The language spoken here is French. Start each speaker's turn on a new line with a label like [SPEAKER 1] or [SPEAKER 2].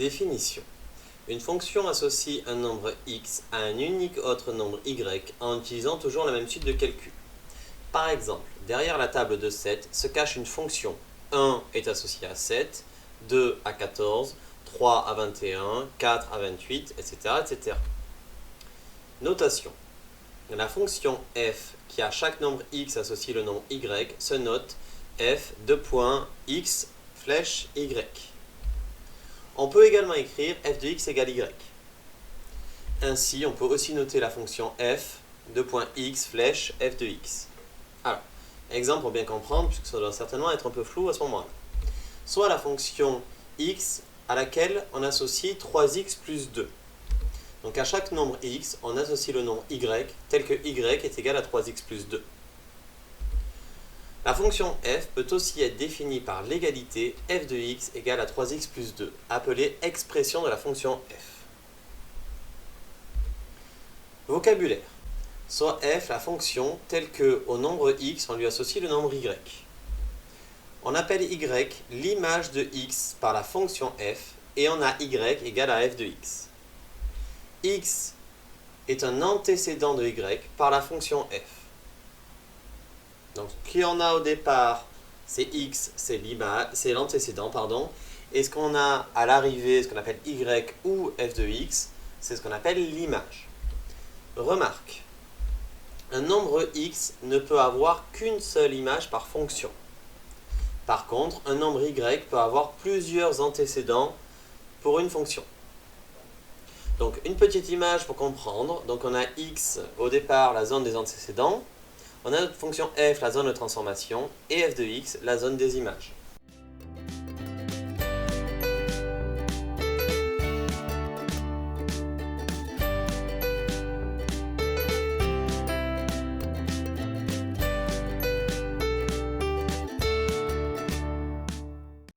[SPEAKER 1] Définition. Une fonction associe un nombre x à un unique autre nombre y en utilisant toujours la même suite de calcul. Par exemple, derrière la table de 7 se cache une fonction. 1 est associé à 7, 2 à 14, 3 à 21, 4 à 28, etc. etc. Notation. La fonction f qui a chaque nombre x associé le nombre y se note f x flèche y. On peut également écrire f de x égale y. Ainsi, on peut aussi noter la fonction f x flèche f de x. Alors, exemple pour bien comprendre, puisque ça doit certainement être un peu flou à ce moment-là. Soit la fonction x à laquelle on associe 3x plus 2. Donc à chaque nombre x, on associe le nombre y tel que y est égal à 3x plus 2. La fonction f peut aussi être définie par l'égalité f de x égale à 3x plus 2, appelée expression de la fonction f. Vocabulaire. Soit f la fonction telle que au nombre x, on lui associe le nombre y. On appelle y l'image de x par la fonction f et on a y égale à f de x. X est un antécédent de y par la fonction f. Donc, ce qu'on a au départ, c'est x, c'est l'antécédent, pardon. Et ce qu'on a à l'arrivée, ce qu'on appelle y ou f de x, c'est ce qu'on appelle l'image. Remarque, un nombre x ne peut avoir qu'une seule image par fonction. Par contre, un nombre y peut avoir plusieurs antécédents pour une fonction. Donc, une petite image pour comprendre. Donc, on a x au départ, la zone des antécédents. On a notre fonction f, la zone de transformation, et f de x, la zone des images.